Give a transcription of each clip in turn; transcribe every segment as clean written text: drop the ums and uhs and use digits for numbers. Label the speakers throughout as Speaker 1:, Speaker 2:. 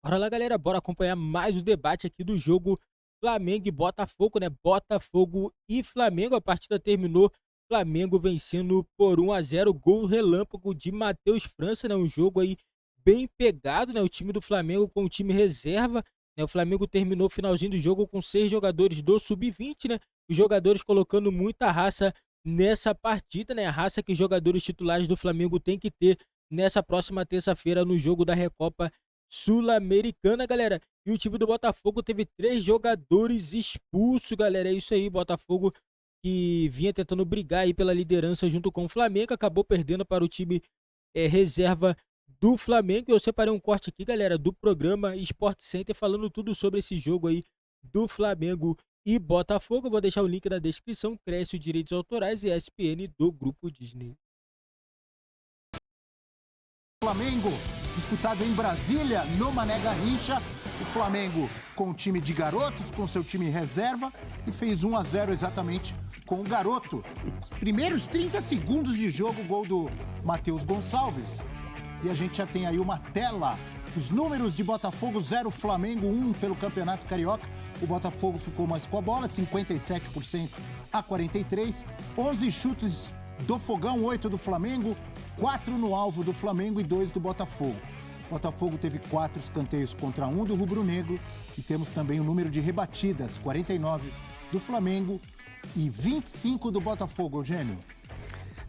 Speaker 1: Bora lá, galera, bora acompanhar mais o debate aqui do jogo Flamengo e Botafogo, né? Botafogo e Flamengo, a partida terminou, Flamengo vencendo por 1-0, gol relâmpago de Matheus França, né? Um jogo aí bem pegado, né? O time do Flamengo com o time reserva, né? O Flamengo terminou o finalzinho do jogo com 6 jogadores do Sub-20, né? Os jogadores colocando muita raça nessa partida, né? A raça que os jogadores titulares do Flamengo têm que ter nessa próxima terça-feira no jogo da Recopa Sul-Americana, galera. E o time do Botafogo teve 3 jogadores expulsos, galera. É isso aí, Botafogo que vinha tentando brigar aí pela liderança junto com o Flamengo, acabou perdendo para o time reserva do Flamengo. Eu separei um corte aqui, galera, do programa Sport Center falando tudo sobre esse jogo aí do Flamengo e Botafogo. Eu vou deixar o link na descrição, Cresce Direitos Autorais e ESPN do Grupo Disney.
Speaker 2: Flamengo, disputado em Brasília, no Mané Garrincha. O Flamengo com o time de garotos, com seu time reserva, e fez 1-0 exatamente com o garoto. E os primeiros 30 segundos de jogo, gol do Matheus Gonçalves. E a gente já tem aí uma tela. Os números de Botafogo 0, Flamengo 1 pelo Campeonato Carioca. O Botafogo ficou mais com a bola, 57% a 43%. 11 chutes do Fogão, 8 do Flamengo. 4 no alvo do Flamengo e 2 do Botafogo. O Botafogo teve 4 escanteios contra 1 do Rubro Negro. E temos também o número de rebatidas, 49 do Flamengo e 25 do Botafogo, Eugênio.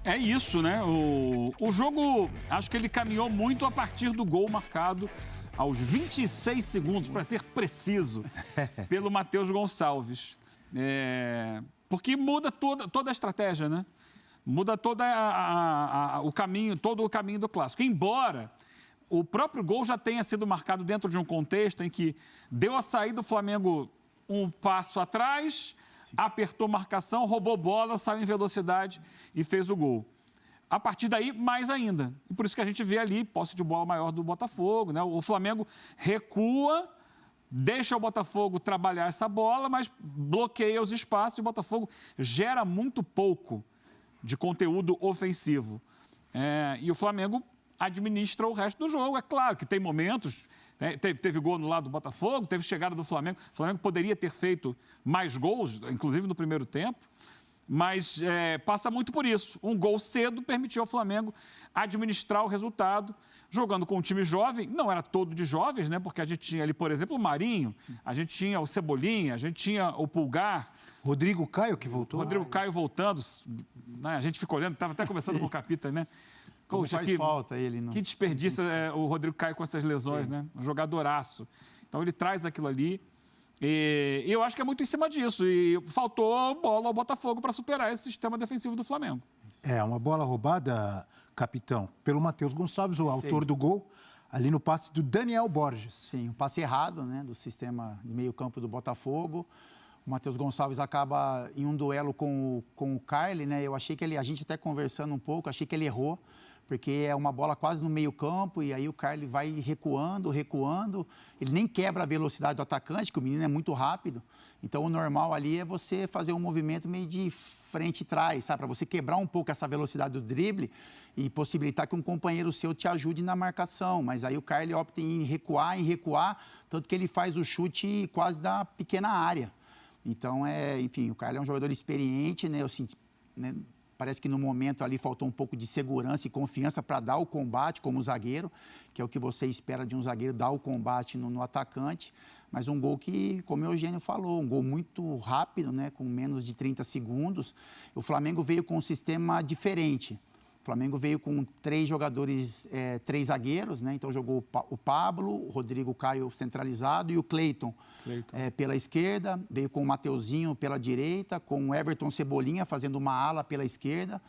Speaker 3: É isso, né? O jogo, acho que ele caminhou muito a partir do gol marcado aos 26 segundos, para ser preciso, pelo Matheus Gonçalves. Porque muda toda a estratégia, né? Muda todo o caminho do clássico. Embora o próprio gol já tenha sido marcado dentro de um contexto em que deu a saída do Flamengo um passo atrás, apertou marcação, roubou bola, saiu em velocidade e fez o gol. A partir daí, mais ainda. E por isso que a gente vê ali posse de bola maior do Botafogo, né? O Flamengo recua, deixa o Botafogo trabalhar essa bola, mas bloqueia os espaços e o Botafogo gera muito pouco de conteúdo ofensivo. E o Flamengo administra o resto do jogo. É claro que tem momentos, né? Teve gol no lado do Botafogo, teve chegada do Flamengo. O Flamengo poderia ter feito mais gols, inclusive no primeiro tempo, mas passa muito por isso. Um gol cedo permitiu ao Flamengo administrar o resultado, jogando com um time jovem. Não era todo de jovens, né? Porque a gente tinha ali, por exemplo, o Marinho, a gente tinha o Cebolinha, a gente tinha o Pulgar,
Speaker 2: Rodrigo Caio que voltou.
Speaker 3: Rodrigo Caio voltando, né? A gente fica olhando, estava até conversando com o Capita, né?
Speaker 4: Como faz falta ele, não?
Speaker 3: Que desperdício o Rodrigo Caio com essas lesões, né? Um jogadoraço. Então ele traz aquilo ali. E eu acho que é muito em cima disso. E faltou bola ao Botafogo para superar esse sistema defensivo do Flamengo.
Speaker 2: Uma bola roubada, capitão, pelo Matheus Gonçalves, o autor do gol, ali no passe do Daniel Borges.
Speaker 4: Sim, um passe errado, né, do sistema de meio campo do Botafogo. O Matheus Gonçalves acaba em um duelo com o Carly, né? Eu achei que a gente até conversando um pouco, achei que ele errou, porque é uma bola quase no meio campo e aí o Carly vai recuando. Ele nem quebra a velocidade do atacante, que o menino é muito rápido. Então o normal ali é você fazer um movimento meio de frente e trás, sabe? Para você quebrar um pouco essa velocidade do drible e possibilitar que um companheiro seu te ajude na marcação. Mas aí o Carly opta em recuar, tanto que ele faz o chute quase da pequena área. Então, enfim, o Carlos é um jogador experiente, né? Parece que no momento ali faltou um pouco de segurança e confiança para dar o combate como zagueiro, que é o que você espera de um zagueiro, dar o combate no atacante. Mas um gol que, como o Eugênio falou, um gol muito rápido, né? Com menos de 30 segundos. O Flamengo veio com um sistema diferente. O Flamengo veio com 3 jogadores, 3 zagueiros, né? Então jogou o Pablo, o Rodrigo Caio centralizado e o Cleiton pela esquerda. Veio com o Mateuzinho pela direita, com o Everton Cebolinha fazendo uma ala pela esquerda.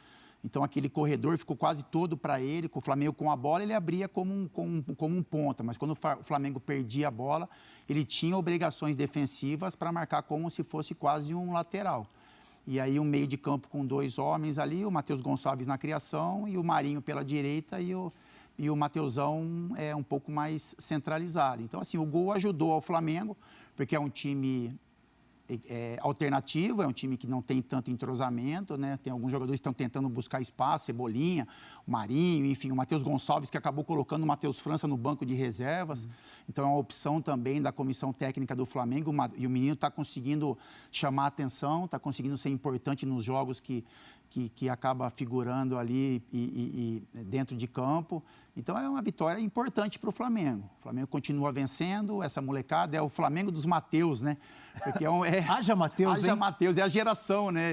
Speaker 4: Então aquele corredor ficou quase todo para ele. Com o Flamengo com a bola, ele abria como um ponta. Mas quando o Flamengo perdia a bola, ele tinha obrigações defensivas para marcar como se fosse quase um lateral. E aí um meio de campo com 2 homens ali, o Matheus Gonçalves na criação e o Marinho pela direita e o Mateusão um pouco mais centralizado. Então, assim, o gol ajudou ao Flamengo, porque é um time alternativo, é um time que não tem tanto entrosamento, né? Tem alguns jogadores que estão tentando buscar espaço, Cebolinha, o Marinho, enfim, o Matheus Gonçalves, que acabou colocando o Matheus França no banco de reservas. Então, é uma opção também da comissão técnica do Flamengo, e o menino está conseguindo chamar a atenção, está conseguindo ser importante nos jogos que acaba figurando ali e dentro de campo. Então, é uma vitória importante para o Flamengo. O Flamengo continua vencendo, essa molecada é o Flamengo dos Mateus, né? Porque
Speaker 2: Haja Mateus,
Speaker 4: Haja Mateus, é a geração, né?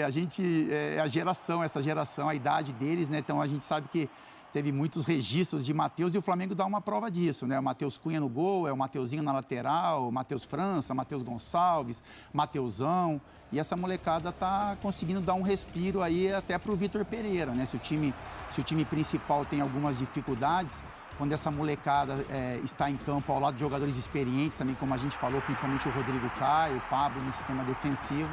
Speaker 4: Essa geração, a idade deles, né? Então, a gente sabe que teve muitos registros de Mateus e o Flamengo dá uma prova disso, né? O Matheus Cunha no gol, é o Mateuzinho na lateral, o Matheus França, Matheus Gonçalves, Mateusão. E essa molecada está conseguindo dar um respiro aí até para o Vitor Pereira, né? Se o time principal tem algumas dificuldades, quando essa molecada está em campo ao lado de jogadores experientes, também como a gente falou, principalmente o Rodrigo Caio, o Pablo no sistema defensivo,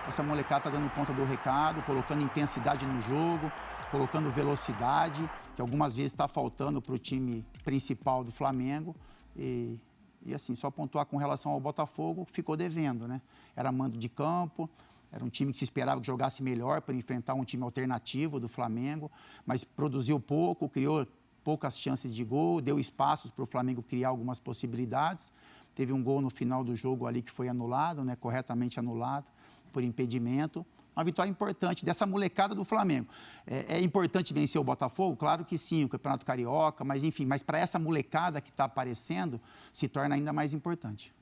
Speaker 4: essa molecada está dando conta do recado, colocando intensidade no jogo, colocando velocidade, que algumas vezes está faltando para o time principal do Flamengo. E assim, só pontuar com relação ao Botafogo, ficou devendo, né? Era mando de campo, era um time que se esperava que jogasse melhor para enfrentar um time alternativo do Flamengo, mas produziu pouco, criou poucas chances de gol, deu espaços para o Flamengo criar algumas possibilidades. Teve um gol no final do jogo ali que foi anulado, né? Corretamente anulado, por impedimento. Uma vitória importante dessa molecada do Flamengo. É importante vencer o Botafogo? Claro que sim, o Campeonato Carioca, mas enfim, mas para essa molecada que está aparecendo, se torna ainda mais importante.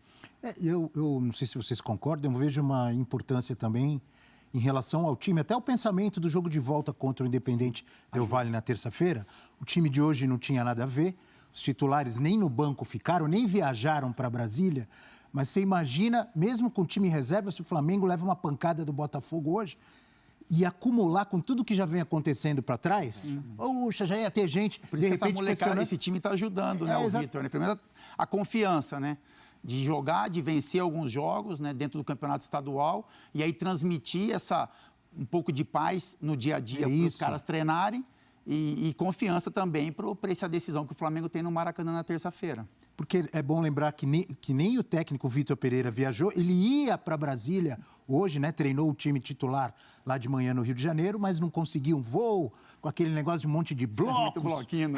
Speaker 2: Eu não sei se vocês concordam, eu vejo uma importância também em relação ao time, até o pensamento do jogo de volta contra o Independente Del Valle na terça-feira. O time de hoje não tinha nada a ver, os titulares nem no banco ficaram, nem viajaram para Brasília. Mas você imagina, mesmo com o time reserva, se o Flamengo leva uma pancada do Botafogo hoje e acumular com tudo que já vem acontecendo para trás, puxa, já ia ter gente,
Speaker 4: por isso de repente, molecada, esse time está ajudando, né, o Vitor, né? Primeiro, a confiança, né? De jogar, de vencer alguns jogos, né, dentro do campeonato estadual e aí transmitir um pouco de paz no dia a dia para os caras treinarem e confiança também para essa decisão que o Flamengo tem no Maracanã na terça-feira.
Speaker 2: Porque é bom lembrar que nem o técnico Vitor Pereira viajou, ele ia para Brasília hoje, né? Treinou o time titular lá de manhã no Rio de Janeiro, mas não conseguiu um voo com aquele negócio de um monte de blocos.
Speaker 4: Muito bloquinho.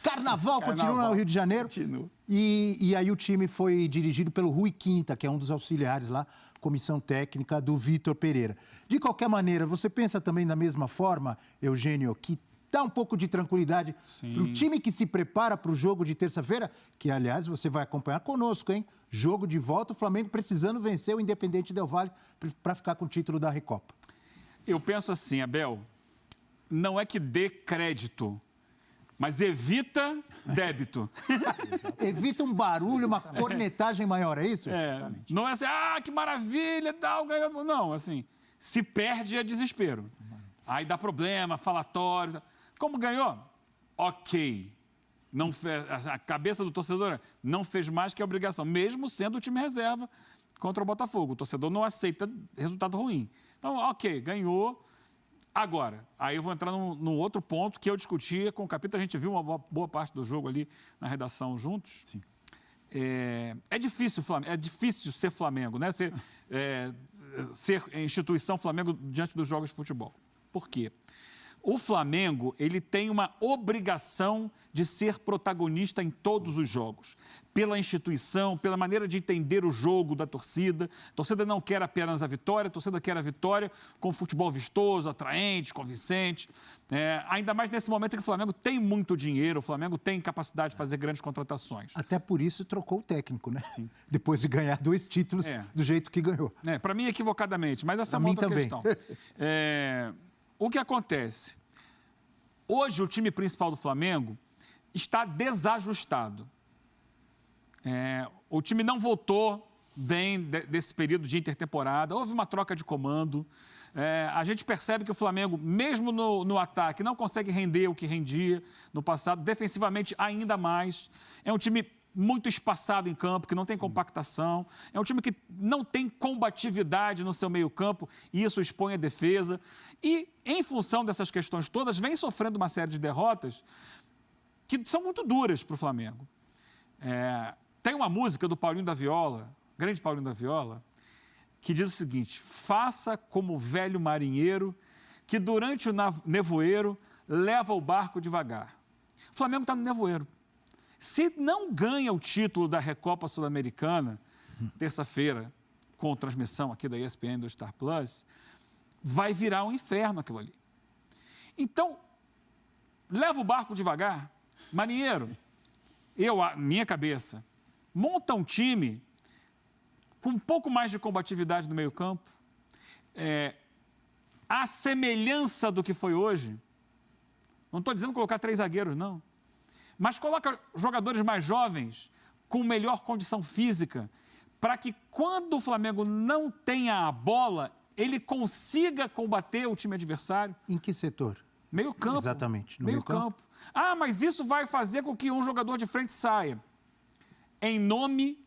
Speaker 2: Carnaval continua no Rio de Janeiro.
Speaker 4: Continua.
Speaker 2: E aí o time foi dirigido pelo Rui Quinta, que é um dos auxiliares lá, comissão técnica do Vitor Pereira. De qualquer maneira, você pensa também da mesma forma, Eugênio, que dá um pouco de tranquilidade para o time que se prepara para o jogo de terça-feira, que, aliás, você vai acompanhar conosco, hein? Jogo de volta, o Flamengo precisando vencer o Independente Del Valle para ficar com o título da Recopa.
Speaker 3: Eu penso assim, Abel, não é que dê crédito, mas evita débito.
Speaker 2: Evita um barulho, uma cornetagem maior, é isso?
Speaker 3: Não é assim, que maravilha, tal, ganhou. Não, assim, se perde é desespero. Aí dá problema, falatório. Como ganhou? Ok. Não fez, a cabeça do torcedor não fez mais que a obrigação, mesmo sendo o time reserva contra o Botafogo. O torcedor não aceita resultado ruim. Então, ok, ganhou. Agora, aí eu vou entrar num outro ponto que eu discutia com o Capita. A gente viu uma boa parte do jogo ali na redação juntos.
Speaker 4: Sim.
Speaker 3: É difícil ser Flamengo, né? Ser instituição Flamengo diante dos jogos de futebol. Por quê? O Flamengo, ele tem uma obrigação de ser protagonista em todos os jogos. Pela instituição, pela maneira de entender o jogo da torcida. A torcida não quer apenas a vitória, a torcida quer a vitória com futebol vistoso, atraente, convincente. Ainda mais nesse momento em que o Flamengo tem muito dinheiro, o Flamengo tem capacidade de fazer grandes contratações.
Speaker 2: Até por isso trocou o técnico, né? Sim. Depois de ganhar 2 títulos do jeito que ganhou.
Speaker 3: Para mim, equivocadamente, mas essa é uma outra questão. O que acontece? Hoje, o time principal do Flamengo está desajustado. O time não voltou bem desse período de intertemporada. Houve uma troca de comando. A gente percebe que o Flamengo, mesmo no ataque, não consegue render o que rendia no passado. Defensivamente, ainda mais. É um time muito espaçado em campo, que não tem compactação. É um time que não tem combatividade no seu meio-campo e isso expõe a defesa. E, em função dessas questões todas, vem sofrendo uma série de derrotas que são muito duras para o Flamengo. Tem uma música do Paulinho da Viola, grande Paulinho da Viola, que diz o seguinte: faça como o velho marinheiro que durante o nevoeiro leva o barco devagar. O Flamengo está no nevoeiro. Se não ganha o título da Recopa Sul-Americana, terça-feira, com transmissão aqui da ESPN do Star Plus, vai virar um inferno aquilo ali. Então, leva o barco devagar. Marinheiro, minha cabeça, monta um time com um pouco mais de combatividade no meio-campo, a semelhança do que foi hoje. Não estou dizendo colocar 3 zagueiros, não. Mas coloca jogadores mais jovens, com melhor condição física, para que quando o Flamengo não tenha a bola, ele consiga combater o time adversário.
Speaker 2: Em que setor?
Speaker 3: Meio campo.
Speaker 2: Exatamente. No
Speaker 3: meio campo. Ah, mas isso vai fazer com que um jogador de frente saia. Em nome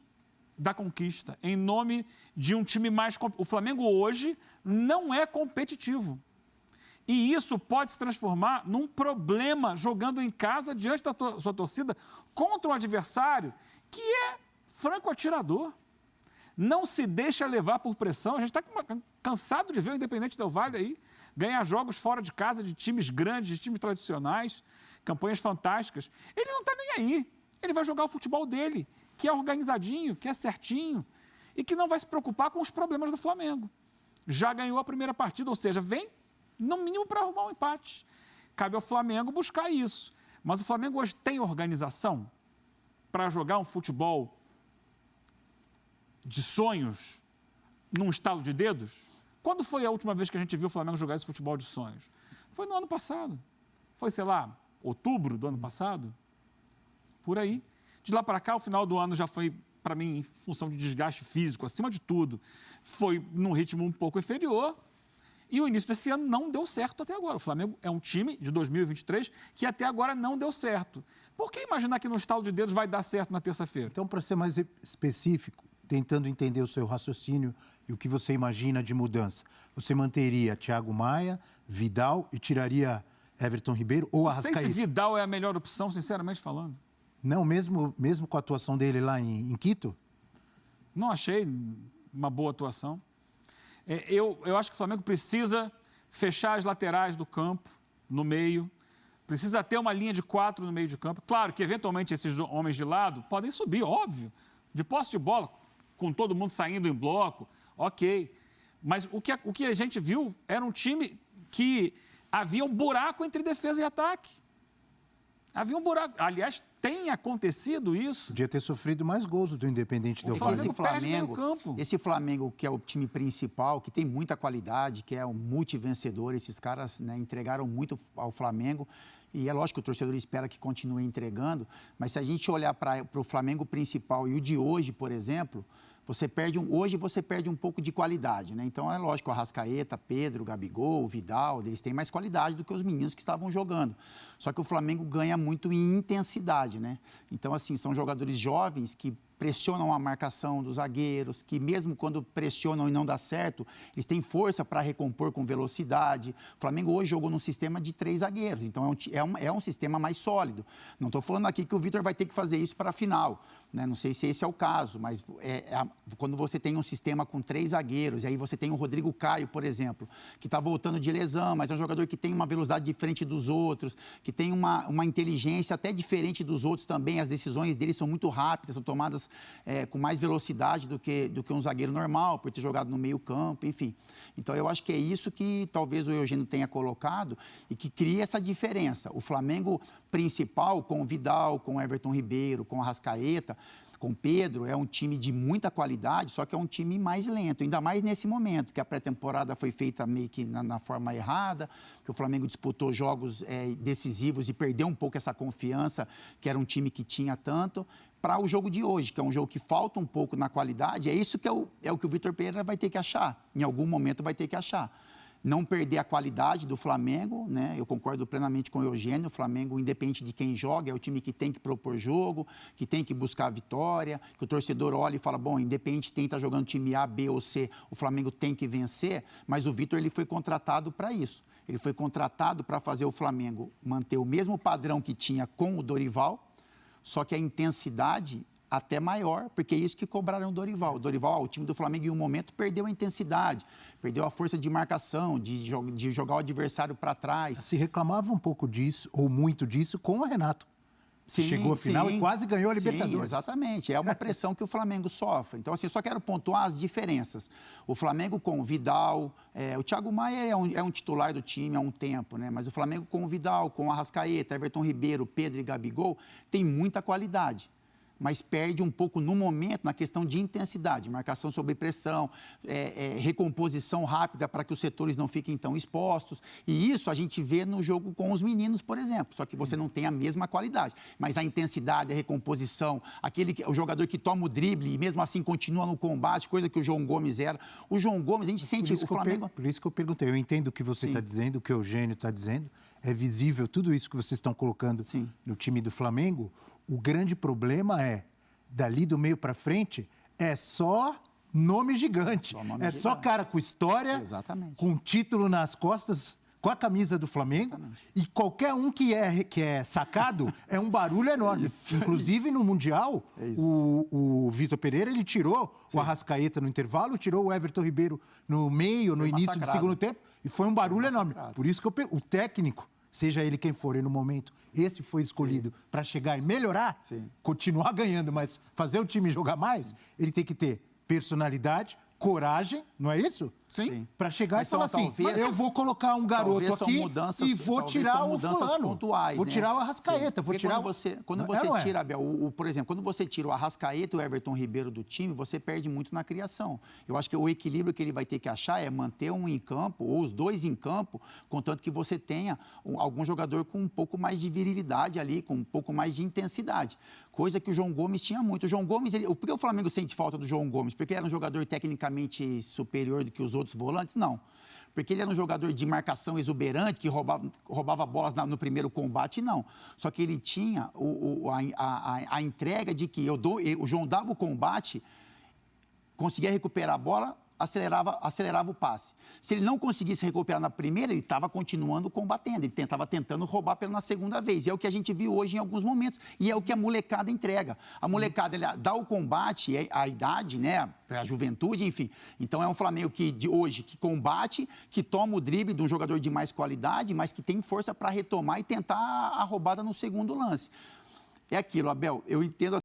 Speaker 3: da conquista, em nome de um time mais... O Flamengo hoje não é competitivo. E isso pode se transformar num problema jogando em casa diante da sua torcida contra um adversário que é franco atirador. Não se deixa levar por pressão. A gente está cansado de ver o Independente Del Valle aí ganhar jogos fora de casa de times grandes, de times tradicionais, campanhas fantásticas. Ele não está nem aí. Ele vai jogar o futebol dele, que é organizadinho, que é certinho e que não vai se preocupar com os problemas do Flamengo. Já ganhou a primeira partida, ou seja, vem no mínimo para arrumar um empate. Cabe ao Flamengo buscar isso. Mas o Flamengo hoje tem organização para jogar um futebol de sonhos num estalo de dedos? Quando foi a última vez que a gente viu o Flamengo jogar esse futebol de sonhos? Foi no ano passado. Foi, sei lá, outubro do ano passado? Por aí. De lá para cá, o final do ano já foi, para mim, em função de desgaste físico, acima de tudo, foi num ritmo um pouco inferior. E o início desse ano não deu certo até agora. O Flamengo é um time de 2023 que até agora não deu certo. Por que imaginar que no estalo de dedos vai dar certo na terça-feira?
Speaker 2: Então, para ser mais específico, tentando entender o seu raciocínio e o que você imagina de mudança, você manteria Thiago Maia, Vidal e tiraria Everton Ribeiro ou Arrascaeta?
Speaker 3: Não sei se Vidal é a melhor opção, sinceramente falando.
Speaker 2: Não, mesmo com a atuação dele lá em Quito?
Speaker 3: Não achei uma boa atuação. Eu acho que o Flamengo precisa fechar as laterais do campo, no meio, precisa ter uma linha de 4 no meio de campo. Claro que, eventualmente, esses homens de lado podem subir, óbvio, de posse de bola, com todo mundo saindo em bloco, ok. Mas o que a gente viu era um time que havia um buraco entre defesa e ataque. Havia um buraco. Aliás, tem acontecido isso.
Speaker 2: Podia ter sofrido mais gols do Independente Del Valle.
Speaker 4: Esse Flamengo, que é o time principal, que tem muita qualidade, que é um multivencedor, esses caras, né, entregaram muito ao Flamengo. E é lógico que o torcedor espera que continue entregando, mas se a gente olhar para o Flamengo principal e o de hoje, por exemplo, hoje você perde um pouco de qualidade, né? Então, é lógico, o Arrascaeta, Pedro, Gabigol, o Vidal, eles têm mais qualidade do que os meninos que estavam jogando. Só que o Flamengo ganha muito em intensidade, né? Então, assim, são jogadores jovens que pressionam a marcação dos zagueiros, que mesmo quando pressionam e não dá certo, eles têm força para recompor com velocidade. O Flamengo hoje jogou num sistema de 3 zagueiros, então é um sistema mais sólido. Não estou falando aqui que o Vitor vai ter que fazer isso para a final, né? Não sei se esse é o caso, mas quando você tem um sistema com 3 zagueiros, e aí você tem o Rodrigo Caio, por exemplo, que está voltando de lesão, mas é um jogador que tem uma velocidade diferente dos outros, que tem uma inteligência até diferente dos outros também, as decisões dele são muito rápidas, são tomadas com mais velocidade do que um zagueiro normal, por ter jogado no meio campo, enfim. Então, eu acho que é isso que talvez o Eugênio tenha colocado e que cria essa diferença. O Flamengo principal, com o Vidal, com o Everton Ribeiro, com o Arrascaeta, com o Pedro, é um time de muita qualidade, só que é um time mais lento, ainda mais nesse momento, que a pré-temporada foi feita meio que na forma errada, que o Flamengo disputou jogos decisivos e perdeu um pouco essa confiança, que era um time que tinha tanto, para o jogo de hoje, que é um jogo que falta um pouco na qualidade. É isso que é o que o Vitor Pereira vai ter que achar, em algum momento vai ter que achar. Não perder a qualidade do Flamengo, né? Eu concordo plenamente com o Eugênio. O Flamengo, independente de quem joga, é o time que tem que propor jogo, que tem que buscar a vitória, que o torcedor olha e fala, bom, independente de quem está jogando time A, B ou C, o Flamengo tem que vencer, mas o Vitor ele foi contratado para isso. Ele foi contratado para fazer o Flamengo manter o mesmo padrão que tinha com o Dorival, só que a intensidade até maior, porque é isso que cobraram o Dorival. O Dorival, o time do Flamengo, em um momento, perdeu a intensidade, perdeu a força de marcação, de jogar o adversário para trás.
Speaker 2: Se reclamava um pouco disso, ou muito disso, com o Renato. Chegou à final e quase ganhou a Libertadores.
Speaker 4: Sim, exatamente. É uma pressão que o Flamengo sofre. Então, assim, eu só quero pontuar as diferenças. O Flamengo com o Vidal, o Thiago Maia é um titular do time há um tempo, né? Mas o Flamengo com o Vidal, com o Arrascaeta, Everton Ribeiro, Pedro e Gabigol, tem muita qualidade. Mas perde um pouco no momento na questão de intensidade, marcação sob pressão, recomposição rápida para que os setores não fiquem tão expostos. E isso a gente vê no jogo com os meninos, por exemplo, só que você não tem a mesma qualidade. Mas a intensidade, a recomposição, o jogador que toma o drible e mesmo assim continua no combate, coisa que o João Gomes era. O João Gomes, a gente sente o Flamengo...
Speaker 2: Por isso que eu perguntei, eu entendo o que você está dizendo, o que o Eugênio está dizendo, é visível tudo isso que vocês estão colocando no time do Flamengo. O grande problema dali do meio para frente, é só nome gigante. Só cara com história, com título nas costas, com a camisa do Flamengo. E qualquer um que é sacado é um barulho enorme. Inclusive, no Mundial, o Vitor Pereira, ele tirou o Arrascaeta no intervalo, tirou o Everton Ribeiro no meio, no início do segundo tempo, e foi um barulho enorme. Por isso que o técnico, seja ele quem for, e no momento, esse foi escolhido para chegar e melhorar, continuar ganhando, mas fazer o time jogar mais, ele tem que ter personalidade, coragem, não é isso?
Speaker 3: Sim.
Speaker 2: Para chegar e falar assim, eu vou colocar um garoto aqui e vou tirar o fulano,
Speaker 4: pontuais,
Speaker 2: vou tirar o Arrascaeta, vou tirar...
Speaker 4: Quando você tira, Abel, por exemplo, quando você tira o Arrascaeta e o Everton Ribeiro do time, você perde muito na criação. Eu acho que o equilíbrio que ele vai ter que achar é manter um em campo, ou os dois em campo, contanto que você tenha algum jogador com um pouco mais de virilidade ali, com um pouco mais de intensidade. Coisa que o João Gomes tinha muito. O João Gomes, por que o Flamengo sente falta do João Gomes? Porque ele era um jogador tecnicamente superior do que os outros volantes? Não. Porque ele era um jogador de marcação exuberante, que roubava bolas no primeiro combate? Não. Só que ele tinha a entrega de que o João dava o combate, conseguia recuperar a bola, acelerava o passe. Se ele não conseguisse recuperar na primeira, ele estava continuando combatendo, ele tentando roubar na segunda vez. E é o que a gente viu hoje em alguns momentos, e é o que a molecada entrega. A molecada, ele dá o combate, a idade, né, a juventude, enfim. Então é um Flamengo de hoje que combate, que toma o drible de um jogador de mais qualidade, mas que tem força para retomar e tentar a roubada no segundo lance. É aquilo, Abel, eu entendo...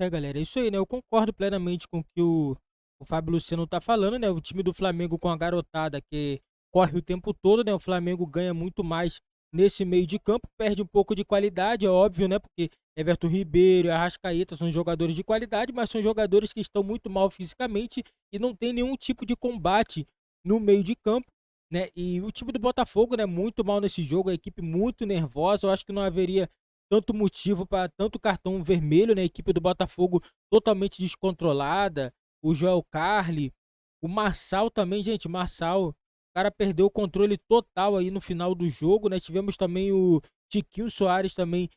Speaker 1: Galera, é isso aí, né? Eu concordo plenamente com o que o Fábio Luciano tá falando, né? O time do Flamengo com a garotada que corre o tempo todo, né? O Flamengo ganha muito mais nesse meio de campo, perde um pouco de qualidade, é óbvio, né? Porque Everton Ribeiro e Arrascaeta são jogadores de qualidade, mas são jogadores que estão muito mal fisicamente e não tem nenhum tipo de combate no meio de campo, né? E o time do Botafogo, né? Muito mal nesse jogo, a equipe muito nervosa. Eu acho que não haveria tanto motivo para tanto cartão vermelho, né? A equipe do Botafogo totalmente descontrolada. O Joel Carli, o Marçal também, gente, o cara perdeu o controle total aí no final do jogo, né? Tivemos também o Tiquinho Soares também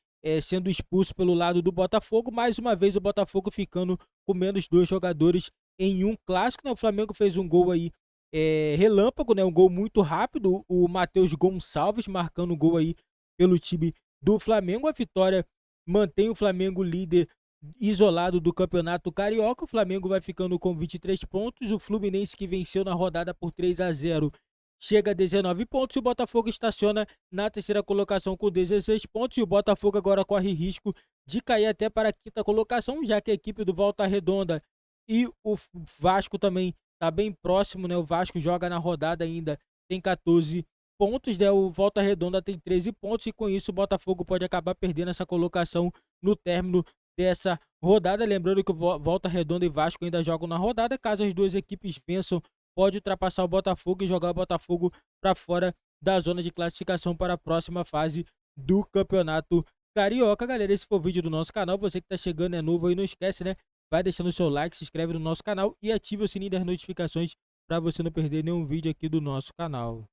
Speaker 1: sendo expulso pelo lado do Botafogo, mais uma vez o Botafogo ficando com menos 2 jogadores em um clássico, né? O Flamengo fez um gol aí relâmpago, né? Um gol muito rápido, o Matheus Gonçalves marcando o gol aí pelo time do Flamengo. A vitória mantém o Flamengo líder isolado do Campeonato Carioca. O Flamengo vai ficando com 23 pontos. O Fluminense, que venceu na rodada por 3-0, chega a 19 pontos. E o Botafogo estaciona na terceira colocação com 16 pontos. E o Botafogo agora corre risco de cair até para a quinta colocação, já que a equipe do Volta Redonda e o Vasco também está bem próximo, né? O Vasco joga na rodada ainda, tem 14 pontos, né? O Volta Redonda tem 13 pontos. E com isso o Botafogo pode acabar perdendo essa colocação no término dessa rodada. Lembrando que o Volta Redonda e Vasco ainda jogam na rodada. Caso as duas equipes vençam, pode ultrapassar o Botafogo e jogar o Botafogo para fora da zona de classificação para a próxima fase do Campeonato Carioca. Galera, esse foi o vídeo do nosso canal. Você que está chegando é novo aí, não esquece, né? Vai deixando o seu like, se inscreve no nosso canal e ative o sininho das notificações para você não perder nenhum vídeo aqui do nosso canal.